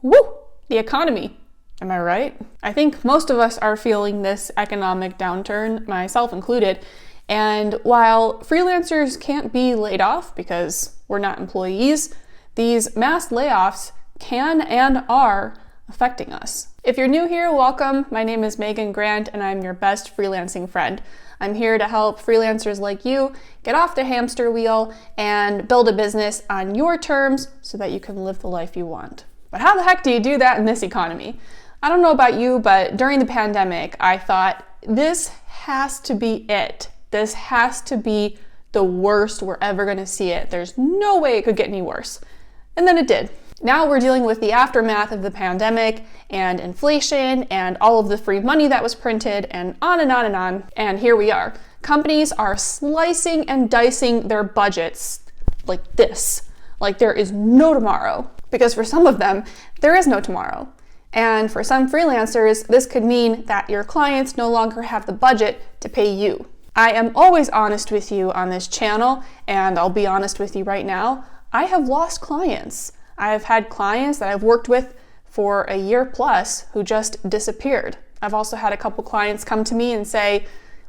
Woo! The economy. Am I right? I think most of us are feeling this economic downturn, myself included. And while freelancers can't be laid off because we're not employees, these mass layoffs can and are affecting us. If you're new here, welcome. My name is Megan Grant and I'm your best freelancing friend. I'm here to help freelancers like you get off the hamster wheel and build a business on your terms so that you can live the life you want. But how the heck do you do that in this economy? I don't know about you, but during the pandemic, I thought this has to be it. This has to be the worst we're ever going to see it. There's no way it could get any worse. And then it did. Now we're dealing with the aftermath of the pandemic and inflation and all of the free money that was printed and on and on and on. And here we are. Companies are slicing and dicing their budgets like this. Like there is no tomorrow. Because for some of them, there is no tomorrow. And for some freelancers, this could mean that your clients no longer have the budget to pay you. I am always honest with you on this channel, and I'll be honest with you right now. I have lost clients. I have had clients that I've worked with for a year plus who just disappeared. I've also had a couple clients come to me and say,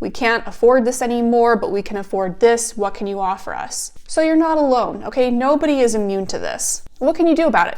we can't afford this anymore, but we can afford this. What can you offer us? So you're not alone, okay? Nobody is immune to this. What can you do about it?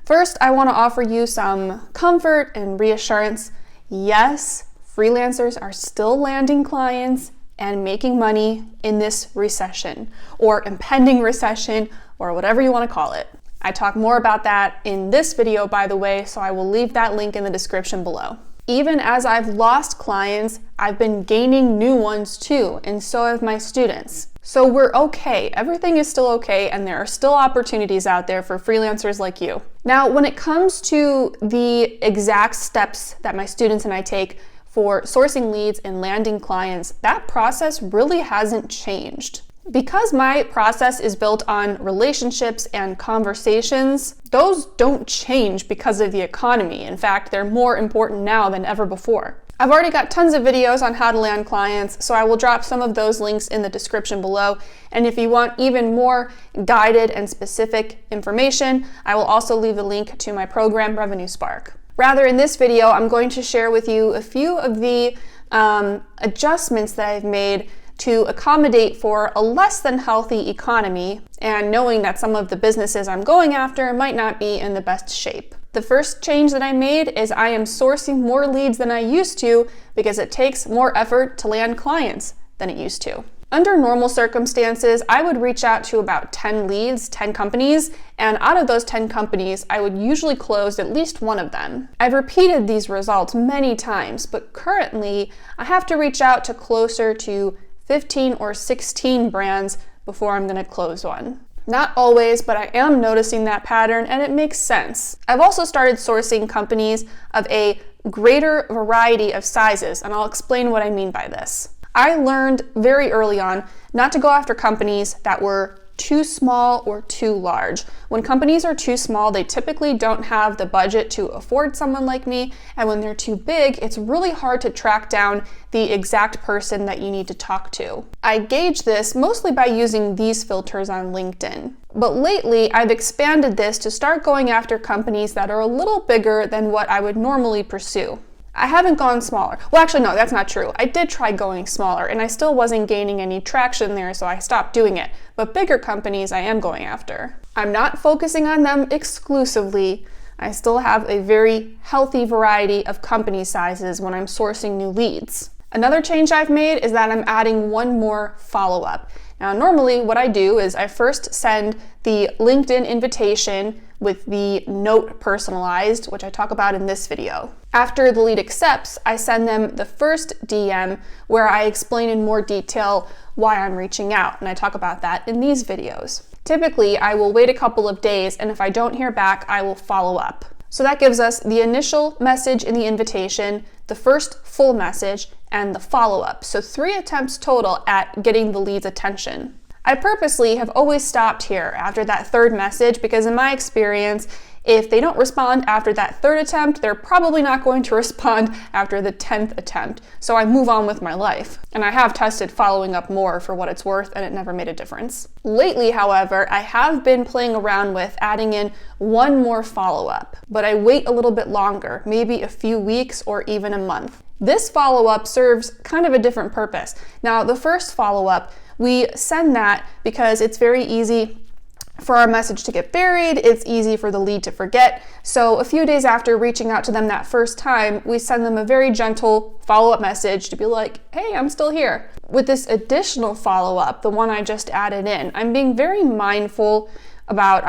First, I want to offer you some comfort and reassurance. Yes, freelancers are still landing clients and making money in this recession or impending recession or whatever you want to call it. I talk more about that in this video, by the way, so I will leave that link in the description below. Even as I've lost clients, I've been gaining new ones too, and so have my students. So we're okay. Everything is still okay, and there are still opportunities out there for freelancers like you. Now, when it comes to the exact steps that my students and I take for sourcing leads and landing clients, that process really hasn't changed. Because my process is built on relationships and conversations, those don't change because of the economy. In fact, they're more important now than ever before. I've already got tons of videos on how to land clients, so I will drop some of those links in the description below. And if you want even more guided and specific information, I will also leave a link to my program, Revenue Spark. Rather, in this video, I'm going to share with you a few of the adjustments that I've made to accommodate for a less than healthy economy and knowing that some of the businesses I'm going after might not be in the best shape. The first change that I made is I am sourcing more leads than I used to because it takes more effort to land clients than it used to. Under normal circumstances, I would reach out to about 10 leads, 10 companies, and out of those 10 companies, I would usually close at least one of them. I've repeated these results many times, but currently I have to reach out to closer to 15 or 16 brands before I'm going to close one. Not always, but I am noticing that pattern and it makes sense. I've also started sourcing companies of a greater variety of sizes, and I'll explain what I mean by this. I learned very early on not to go after companies that were too small or too large. When companies are too small, they typically don't have the budget to afford someone like me, and when they're too big, it's really hard to track down the exact person that you need to talk to. I gauge this mostly by using these filters on LinkedIn. But lately, I've expanded this to start going after companies that are a little bigger than what I would normally pursue. I haven't gone smaller. Well, actually, no, that's not true. I did try going smaller and I still wasn't gaining any traction there, so I stopped doing it. But bigger companies I am going after. I'm not focusing on them exclusively. I still have a very healthy variety of company sizes when I'm sourcing new leads. Another change I've made is that I'm adding one more follow-up. Now, normally what I do is I first send the LinkedIn invitation with the note personalized, which I talk about in this video. After the lead accepts, I send them the first DM where I explain in more detail why I'm reaching out, and I talk about that in these videos. Typically, I will wait a couple of days, and if I don't hear back, I will follow up. So that gives us the initial message in the invitation, the first full message, and the follow-up. So 3 attempts total at getting the lead's attention. I purposely have always stopped here after that third message because in my experience, if they don't respond after that third attempt, they're probably not going to respond after the 10th attempt. So I move on with my life. And I have tested following up more for what it's worth, and it never made a difference. Lately, however, I have been playing around with adding in one more follow-up, but I wait a little bit longer, maybe a few weeks or even a month. This follow-up serves kind of a different purpose. Now, the first follow-up, we send that because it's very easy for our message to get buried, it's easy for the lead to forget. So a few days after reaching out to them that first time, we send them a very gentle follow-up message to be like, hey, I'm still here. With this additional follow-up, the one I just added in, I'm being very mindful about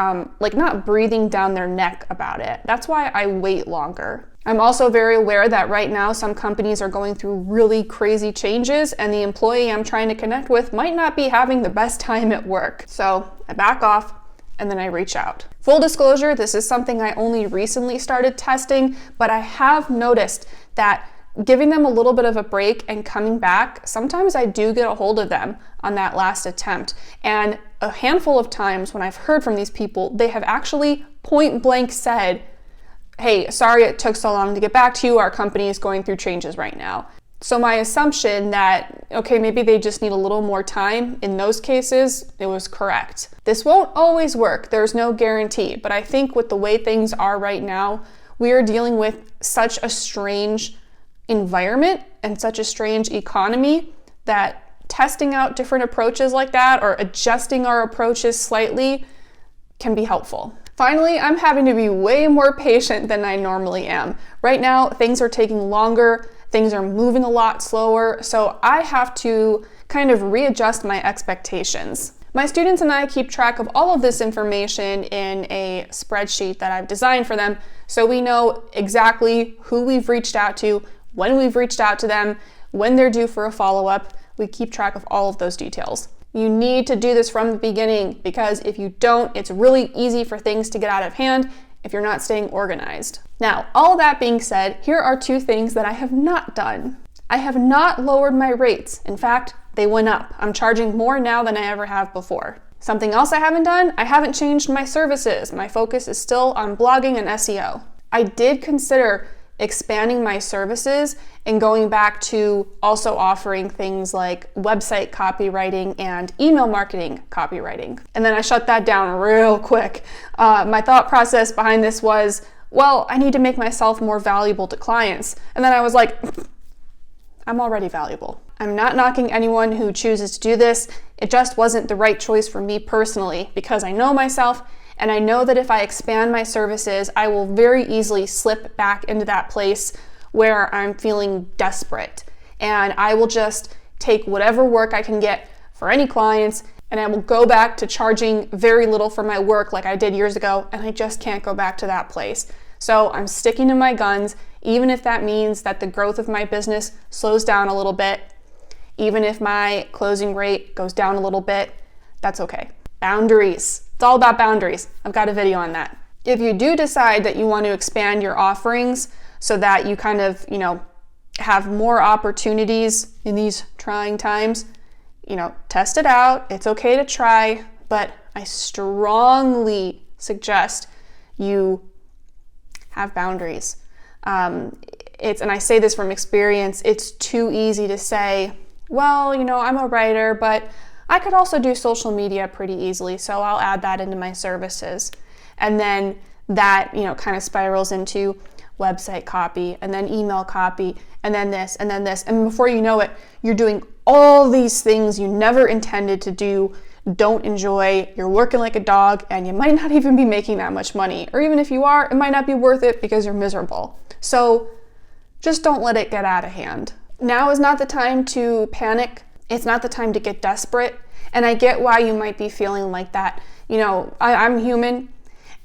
not breathing down their neck about it. That's why I wait longer. I'm also very aware that right now some companies are going through really crazy changes and the employee I'm trying to connect with might not be having the best time at work. So I back off and then I reach out. Full disclosure, this is something I only recently started testing, but I have noticed that giving them a little bit of a break and coming back, sometimes I do get a hold of them on that last attempt. And a handful of times when I've heard from these people, they have actually point blank said, hey, sorry it took so long to get back to you, our company is going through changes right now. So my assumption that, okay, maybe they just need a little more time, in those cases, it was correct. This won't always work, there's no guarantee, but I think with the way things are right now, we are dealing with such a strange environment and such a strange economy that testing out different approaches like that or adjusting our approaches slightly can be helpful. Finally, I'm having to be way more patient than I normally am. Right now, things are taking longer, things are moving a lot slower, so I have to kind of readjust my expectations. My students and I keep track of all of this information in a spreadsheet that I've designed for them, so we know exactly who we've reached out to, when we've reached out to them, when they're due for a follow-up. We keep track of all of those details. You need to do this from the beginning because if you don't, it's really easy for things to get out of hand if you're not staying organized. Now, all that being said, here are two things that I have not done. I have not lowered my rates. In fact, they went up. I'm charging more now than I ever have before. Something else I haven't done, I haven't changed my services. My focus is still on blogging and SEO. I did consider expanding my services and going back to also offering things like website copywriting and email marketing copywriting. And then I shut that down real quick. My thought process behind this was, well, I need to make myself more valuable to clients. And then I was like, I'm already valuable. I'm not knocking anyone who chooses to do this. It just wasn't the right choice for me personally because I know myself and I know that if I expand my services, I will very easily slip back into that place where I'm feeling desperate. And I will just take whatever work I can get for any clients and I will go back to charging very little for my work like I did years ago, and I just can't go back to that place. So I'm sticking to my guns, even if that means that the growth of my business slows down a little bit, even if my closing rate goes down a little bit, that's okay. Boundaries. It's all about boundaries. I've got a video on that. If you do decide that you want to expand your offerings so that you kind of, have more opportunities in these trying times, test it out. It's okay to try, but I strongly suggest you have boundaries. And I say this from experience, it's too easy to say, well, I'm a writer, but I could also do social media pretty easily, so I'll add that into my services. And then that, kind of spirals into website copy, and then email copy, and then this, and then this. And before you know it, you're doing all these things you never intended to do, don't enjoy, you're working like a dog, and you might not even be making that much money. Or even if you are, it might not be worth it because you're miserable. So just don't let it get out of hand. Now is not the time to panic. It's not the time to get desperate. And I get why you might be feeling like that. I'm human,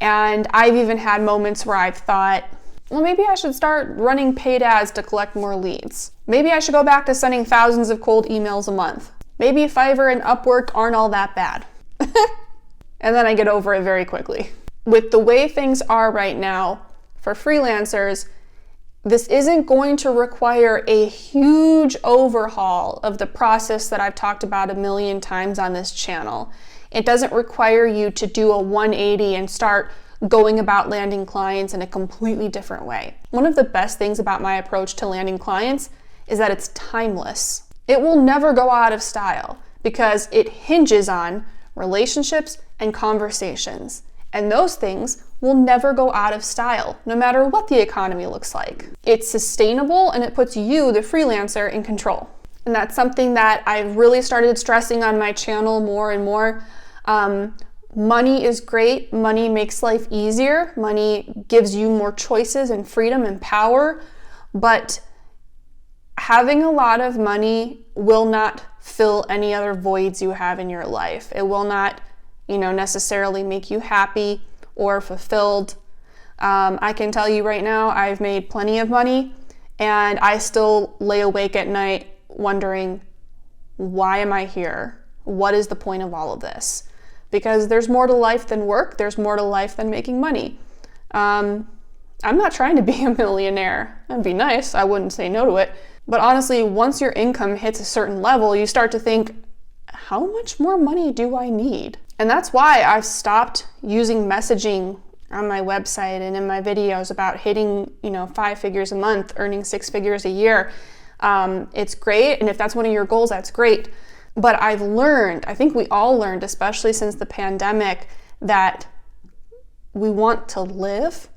and I've even had moments where I've thought, well, maybe I should start running paid ads to collect more leads. Maybe I should go back to sending thousands of cold emails a month. Maybe Fiverr and Upwork aren't all that bad. And then I get over it very quickly. With the way things are right now, for freelancers, This isn't going to require a huge overhaul of the process that I've talked about a million times on this channel. It doesn't require you to do a 180 and start going about landing clients in a completely different way. One of the best things about my approach to landing clients is that it's timeless. It will never go out of style because it hinges on relationships and conversations. And those things will never go out of style, no matter what the economy looks like. It's sustainable and it puts you, the freelancer, in control. And that's something that I've really started stressing on my channel more and more. Money is great. Money makes life easier. Money gives you more choices and freedom and power. But having a lot of money will not fill any other voids you have in your life. It will not, necessarily make you happy or fulfilled. I can tell you right now, I've made plenty of money and I still lay awake at night wondering, why am I here? What is the point of all of this? Because there's more to life than work. There's more to life than making money. I'm not trying to be a millionaire. That'd be nice. I wouldn't say no to it. But honestly, once your income hits a certain level, you start to think, how much more money do I need? And that's why I've stopped using messaging on my website and in my videos about hitting, 5 figures a month, earning 6 figures a year. It's great. And if that's one of your goals, that's great. But I've learned, I think we all learned, especially since the pandemic, that we want to live.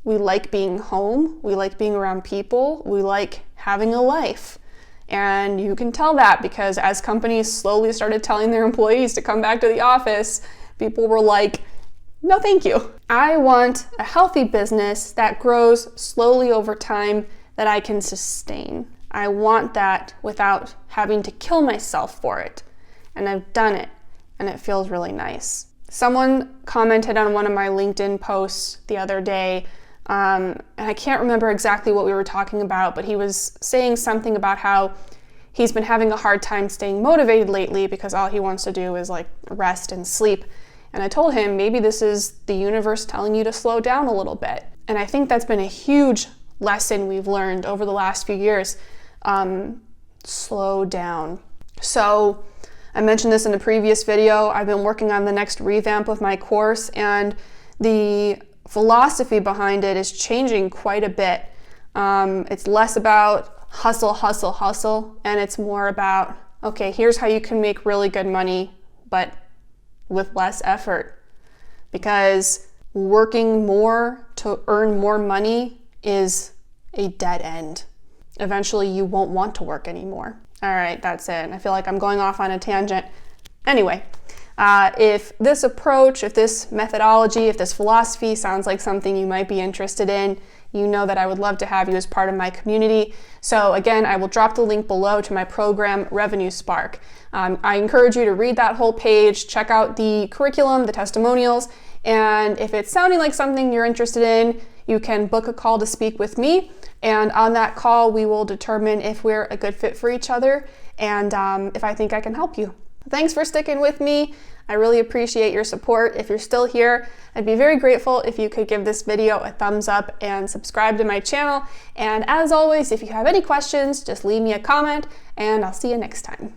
We like being home. We like being around people. We like having a life. And you can tell that because as companies slowly started telling their employees to come back to the office, people were like, no, thank you. I want a healthy business that grows slowly over time that I can sustain. I want that without having to kill myself for it. And I've done it, and it feels really nice. Someone commented on one of my LinkedIn posts the other day, and I can't remember exactly what we were talking about, but he was saying something about how he's been having a hard time staying motivated lately because all he wants to do is rest and sleep. And I told him, maybe this is the universe telling you to slow down a little bit. And I think that's been a huge lesson we've learned over the last few years. Slow down. So I mentioned this in a previous video. I've been working on the next revamp of my course, and the philosophy behind it is changing quite a bit. It's less about hustle, hustle, hustle, and it's more about, okay, here's how you can make really good money, but with less effort. Because working more to earn more money is a dead end. Eventually you won't want to work anymore. All right, that's it. I feel like I'm going off on a tangent. Anyway, if this approach, if this methodology, if this philosophy sounds like something you might be interested in, you know that I would love to have you as part of my community. So again, I will drop the link below to my program, Revenue Spark. I encourage you to read that whole page, check out the curriculum, the testimonials, and if it's sounding like something you're interested in, you can book a call to speak with me. And on that call, we will determine if we're a good fit for each other and if I think I can help you. Thanks for sticking with me. I really appreciate your support. If you're still here, I'd be very grateful if you could give this video a thumbs up and subscribe to my channel. And as always, if you have any questions, just leave me a comment and I'll see you next time.